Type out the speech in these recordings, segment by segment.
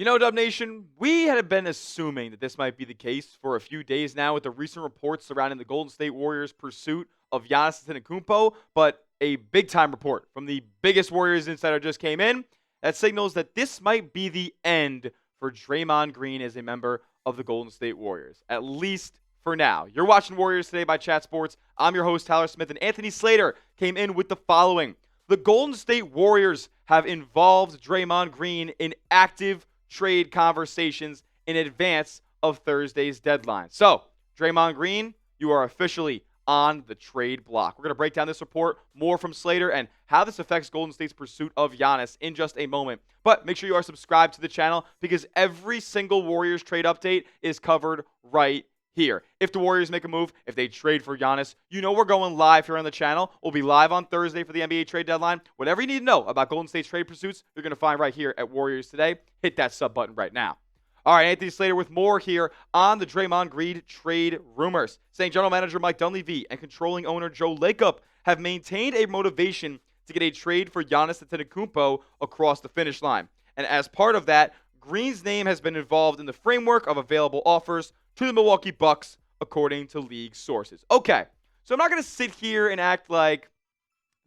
Dub Nation, we had been assuming that this might be the case for a few days now with the recent reports surrounding the Golden State Warriors' pursuit of Giannis Antetokounmpo, but a big-time report from the biggest Warriors insider just came in that signals that this might be the end for Draymond Green as a member of the Golden State Warriors, at least for now. You're watching Warriors Today by Chat Sports. I'm your host, Tyler Smith, and Anthony Slater came in with the following. The Golden State Warriors have involved Draymond Green in active trade conversations in advance of Thursday's deadline. So, Draymond Green, you are officially on the trade block. We're going to break down this report, more from Slater, and how this affects Golden State's pursuit of Giannis in just a moment. But make sure you are subscribed to the channel because every single Warriors trade update is covered right here. If the Warriors make a move, if they trade for Giannis, you know we're going live here on the channel. We'll be live on Thursday for the NBA trade deadline. Whatever you need to know about Golden State's trade pursuits, you're going to find right here at Warriors Today. Hit that sub button right now. All right, Anthony Slater with more here on the Draymond Green trade rumors, saying general manager Mike Dunleavy and controlling owner Joe Lacob have maintained a motivation to get a trade for Giannis Antetokounmpo across the finish line. And as part of that, Green's name has been involved in the framework of available offers to the Milwaukee Bucks, according to league sources. Okay, so I'm not going to sit here and act like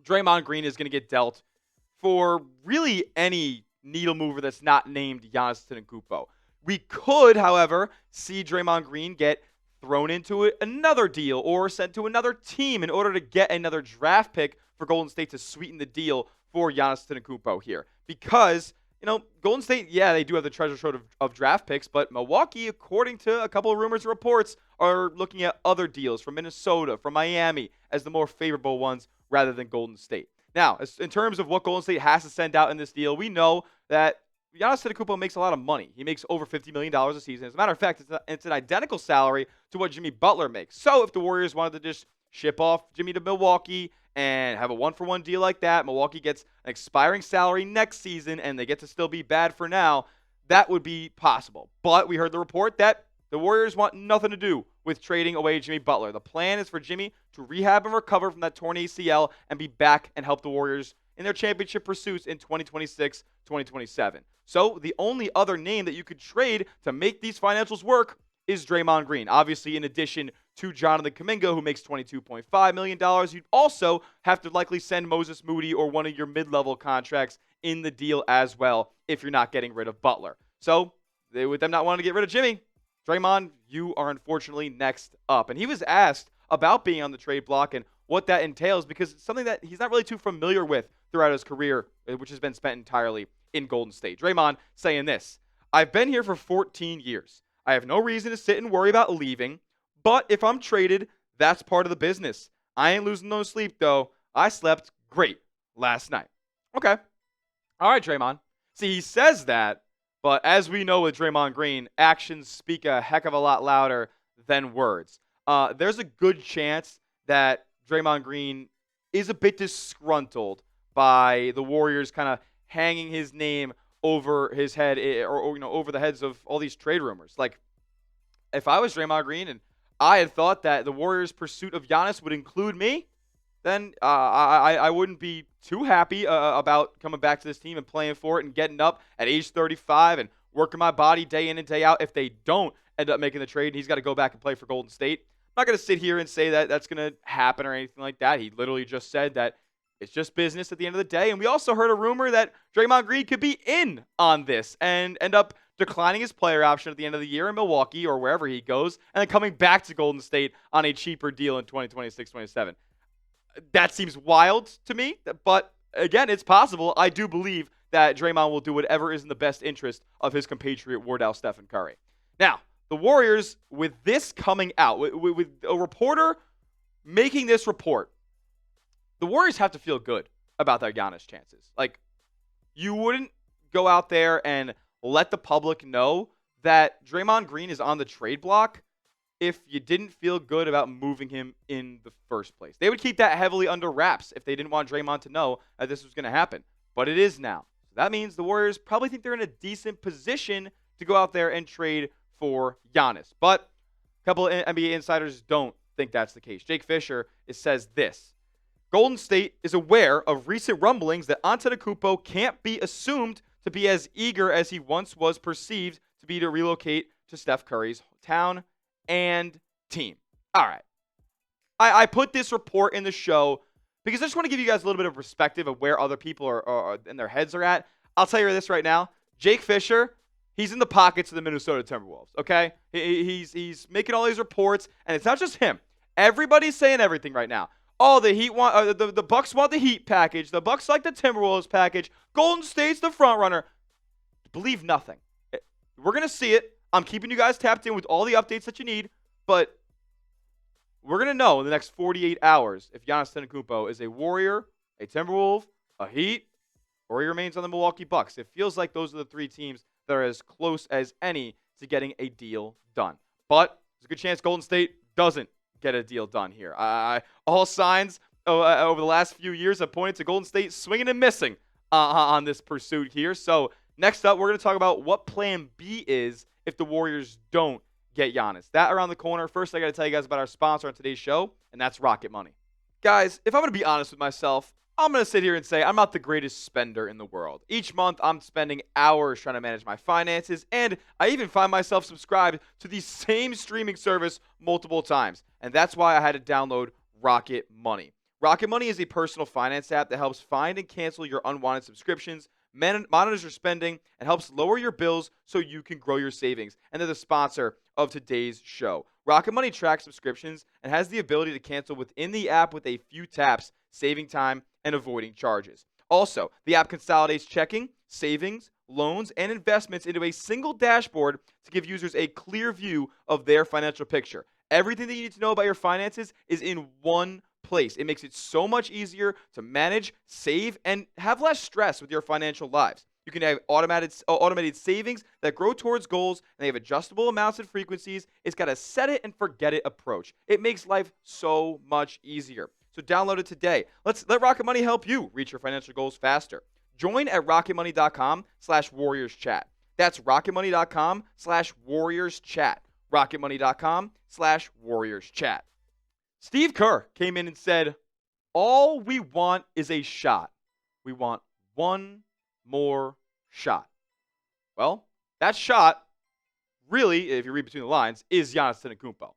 Draymond Green is going to get dealt for really any needle mover that's not named Giannis Antetokounmpo. We could, however, see Draymond Green get thrown into another deal or sent to another team in order to get another draft pick for Golden State to sweeten the deal for Giannis Antetokounmpo here. Because, Golden State, yeah, they do have the treasure trove of draft picks, but Milwaukee, according to a couple of rumors and reports, are looking at other deals from Minnesota, from Miami, as the more favorable ones rather than Golden State. Now, in terms of what Golden State has to send out in this deal, we know that Giannis Antetokounmpo makes a lot of money. He makes over $50 million a season. As a matter of fact, it's an identical salary to what Jimmy Butler makes. So if the Warriors wanted to just ship off Jimmy to Milwaukee and have a one-for-one deal like that, Milwaukee gets an expiring salary next season and they get to still be bad for now, that would be possible. But we heard the report that the Warriors want nothing to do with trading away Jimmy Butler. The plan is for Jimmy to rehab and recover from that torn ACL and be back and help the Warriors in their championship pursuits in 2026, 2027. So the only other name that you could trade to make these financials work is Draymond Green. Obviously, in addition to Jonathan Kuminga, who makes $22.5 million, you'd also have to likely send Moses Moody or one of your mid-level contracts in the deal as well if you're not getting rid of Butler. So with them not wanting to get rid of Jimmy, Draymond, you are unfortunately next up. And he was asked about being on the trade block and what that entails because it's something that he's not really too familiar with throughout his career, which has been spent entirely in Golden State. Draymond saying this, I've been here for 14 years. I have no reason to sit and worry about leaving, but if I'm traded, that's part of the business. I ain't losing no sleep, though. I slept great last night. Okay. All right, Draymond. See, he says that, but as we know with Draymond Green, actions speak a heck of a lot louder than words. There's a good chance that Draymond Green is a bit disgruntled by the Warriors kind of hanging his name over his head or over the heads of all these trade rumors. Like, if I was Draymond Green and I had thought that the Warriors' pursuit of Giannis would include me, then I wouldn't be too happy about coming back to this team and playing for it and getting up at age 35 and working my body day in and day out. If they don't end up making the trade and he's got to go back and play for Golden State, I'm not going to sit here and say that that's going to happen or anything like that. He literally just said that it's just business at the end of the day. And we also heard a rumor that Draymond Green could be in on this and end up declining his player option at the end of the year in Milwaukee or wherever he goes, and then coming back to Golden State on a cheaper deal in 2026-27. That seems wild to me, but again, it's possible. I do believe that Draymond will do whatever is in the best interest of his compatriot Wardell Stephen Curry. Now, the Warriors, with this coming out, with a reporter making this report, the Warriors have to feel good about their Giannis chances. Like, you wouldn't go out there and let the public know that Draymond Green is on the trade block if you didn't feel good about moving him in the first place. They would keep that heavily under wraps if they didn't want Draymond to know that this was going to happen. But it is now. So that means the Warriors probably think they're in a decent position to go out there and trade for Giannis. But a couple of NBA insiders don't think that's the case. Jake Fisher says this. Golden State is aware of recent rumblings that Antetokounmpo can't be assumed to to be as eager as he once was perceived to be to relocate to Steph Curry's town and team. All right. I put this report in the show because I just want to give you guys a little bit of perspective of where other people are in their heads are at. I'll tell you this right now. Jake Fisher, he's in the pockets of the Minnesota Timberwolves, okay? He's making all these reports, and it's not just him. Everybody's saying everything right now. Oh, the Heat want the Bucks want the Heat package. The Bucks like the Timberwolves package. Golden State's the front runner. Believe nothing. We're gonna see it. I'm keeping you guys tapped in with all the updates that you need, but we're gonna know in the next 48 hours if Giannis Antetokounmpo is a Warrior, a Timberwolf, a Heat, or he remains on the Milwaukee Bucks. It feels like those are the three teams that are as close as any to getting a deal done. But there's a good chance Golden State doesn't get a deal done here. All signs over the last few years have pointed to Golden State swinging and missing on this pursuit here. So next up, we're going to talk about what plan B is if the Warriors don't get Giannis. That around the corner. First, I got to tell you guys about our sponsor on today's show, and that's Rocket Money. Guys, if I'm going to be honest with myself, I'm going to sit here and say I'm not the greatest spender in the world. Each month, I'm spending hours trying to manage my finances, and I even find myself subscribed to the same streaming service multiple times. And that's why I had to download Rocket Money. Rocket Money is a personal finance app that helps find and cancel your unwanted subscriptions, monitors your spending, and helps lower your bills so you can grow your savings. And they're the sponsor of today's show. Rocket Money tracks subscriptions and has the ability to cancel within the app with a few taps, saving time and avoiding charges. Also, the app consolidates checking, savings, loans, and investments into a single dashboard to give users a clear view of their financial picture. Everything that you need to know about your finances is in one place. It makes it so much easier to manage, save, and have less stress with your financial lives. You can have automated savings that grow towards goals, and they have adjustable amounts and frequencies. It's got a set it and forget it approach. It makes life so much easier. So download it today. Let Rocket Money help you reach your financial goals faster. Join at rocketmoney.com/warriorschat. That's rocketmoney.com/warriorschat. rocketmoney.com/warriorschat. Steve Kerr came in and said, all we want is a shot. We want one more shot. Well, that shot, really, if you read between the lines, is Giannis Antetokounmpo.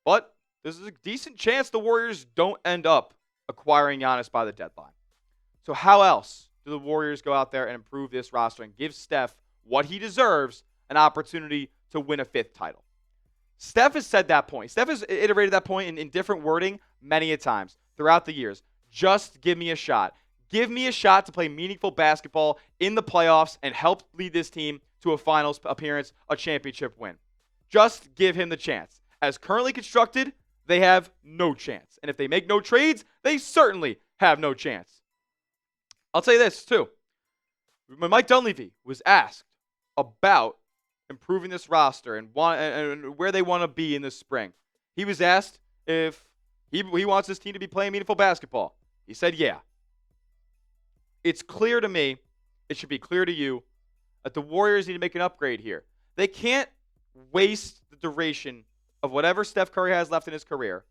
But there's a decent chance the Warriors don't end up acquiring Giannis by the deadline. So how else do the Warriors go out there and improve this roster and give Steph what he deserves, an opportunity to win a fifth title? Steph has said that point. Steph has iterated that point in different wording many a times throughout the years. Just give me a shot. Give me a shot to play meaningful basketball in the playoffs and help lead this team to a finals appearance, a championship win. Just give him the chance. As currently constructed, they have no chance. And if they make no trades, they certainly have no chance. I'll tell you this, too. When Mike Dunleavy was asked about improving this roster and where they want to be in the spring, he was asked if he wants this team to be playing meaningful basketball. He said, yeah. It's clear to me, it should be clear to you, that the Warriors need to make an upgrade here. They can't waste the duration of whatever Steph Curry has left in his career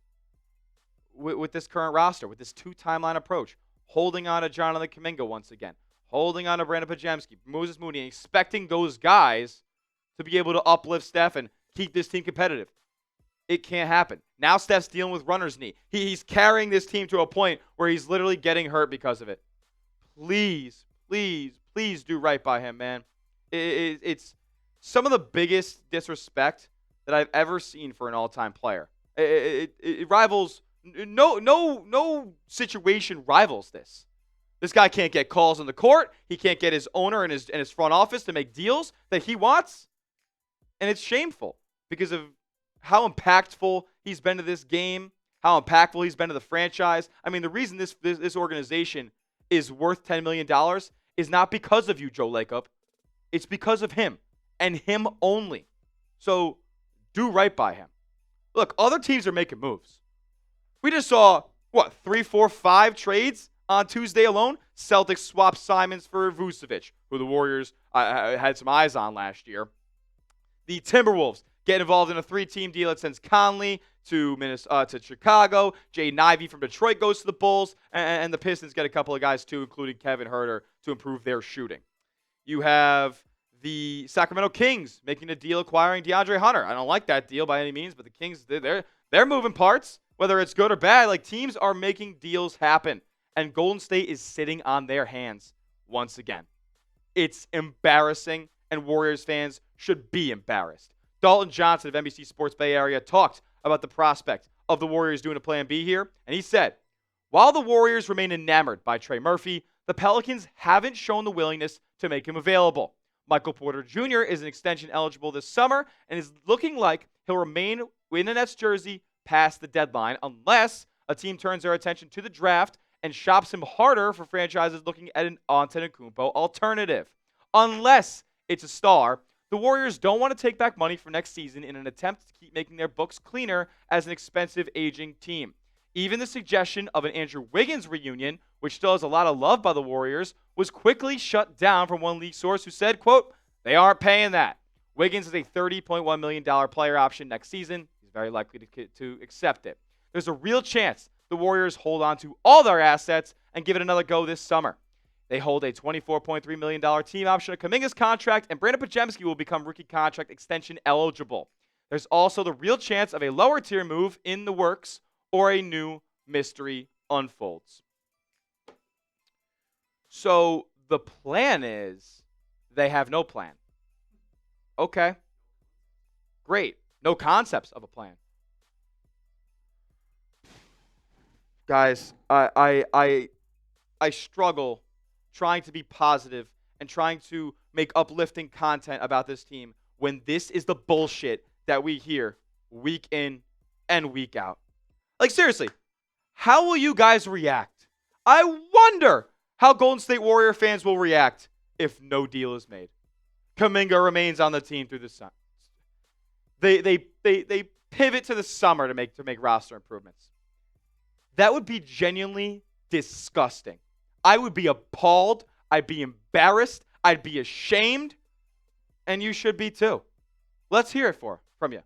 with this current roster, with this two-timeline approach, holding on to Jonathan Kuminga once again, holding on to Brandon Pajemski, Moses Moody, and expecting those guys to be able to uplift Steph and keep this team competitive. It can't happen. Now Steph's dealing with runner's knee. He's carrying this team to a point where he's literally getting hurt because of it. Please, please, please do right by him, man. It's some of the biggest disrespect that I've ever seen for an all-time player. It rivals no situation rivals this. This guy can't get calls on the court. He can't get his owner and his front office to make deals that he wants. And it's shameful because of how impactful he's been to this game, how impactful he's been to the franchise. I mean, the reason this organization is worth $10 million is not because of you, Joe Lacob. It's because of him and him only. So do right by him. Look, other teams are making moves. We just saw, 3, 4, 5 trades on Tuesday alone. Celtics swapped Simons for Vucevic, who the Warriors had some eyes on last year. The Timberwolves get involved in a 3-team deal that sends Conley to Chicago. Jaden Ivey from Detroit goes to the Bulls. And the Pistons get a couple of guys, too, including Kevin Huerter, to improve their shooting. You have the Sacramento Kings making a deal acquiring DeAndre Hunter. I don't like that deal by any means, but the Kings, they're moving parts, whether it's good or bad. Like, teams are making deals happen, and Golden State is sitting on their hands once again. It's embarrassing, and Warriors fans should be embarrassed. Dalton Johnson of NBC Sports Bay Area talked about the prospect of the Warriors doing a plan B here, and he said, while the Warriors remain enamored by Trey Murphy, the Pelicans haven't shown the willingness to make him available. Michael Porter Jr. is an extension eligible this summer and is looking like he'll remain in a Nets jersey past the deadline unless a team turns their attention to the draft and shops him harder for franchises looking at an Antetokounmpo alternative. Unless it's a star, the Warriors don't want to take back money for next season in an attempt to keep making their books cleaner as an expensive aging team. Even the suggestion of an Andrew Wiggins reunion, which still has a lot of love by the Warriors, was quickly shut down from one league source who said, quote, they aren't paying that. Wiggins is a $30.1 million player option next season. He's very likely to accept it. There's a real chance the Warriors hold on to all their assets and give it another go this summer. They hold a $24.3 million team option on Kuminga's contract, and Brandon Podziemski will become rookie contract extension eligible. There's also the real chance of a lower tier move in the works or a new mystery unfolds. So the plan is they have no plan. Okay. Great. No concepts of a plan. Guys, I struggle trying to be positive and trying to make uplifting content about this team when this is the bullshit that we hear week in and week out. Like, seriously, how will you guys react? I wonder how Golden State Warrior fans will react if no deal is made. Kuminga remains on the team through the summer. They pivot to the summer to make roster improvements. That would be genuinely disgusting. I would be appalled. I'd be embarrassed. I'd be ashamed. And you should be too. Let's hear it from you.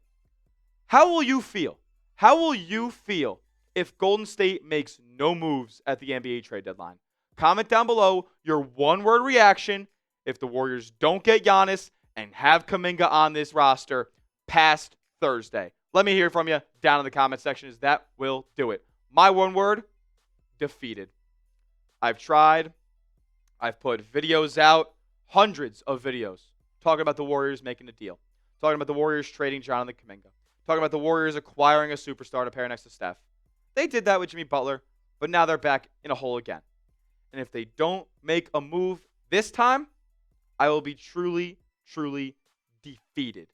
How will you feel? How will you feel if Golden State makes no moves at the NBA trade deadline? Comment down below your one-word reaction if the Warriors don't get Giannis and have Kuminga on this roster past Thursday. Let me hear from you down in the comment section, as that will do it. My one word, defeated. I've tried. I've put videos out, hundreds of videos, talking about the Warriors making a deal, talking about the Warriors trading Jonathan Kuminga, talking about the Warriors acquiring a superstar to pair next to Steph. They did that with Jimmy Butler, but now they're back in a hole again. And if they don't make a move this time, I will be truly, truly defeated.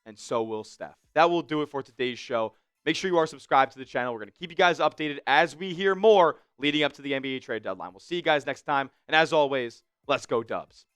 And so will Steph. That will do it for today's show. Make sure you are subscribed to the channel. We're going to keep you guys updated as we hear more leading up to the NBA trade deadline. We'll see you guys next time. And as always, let's go Dubs.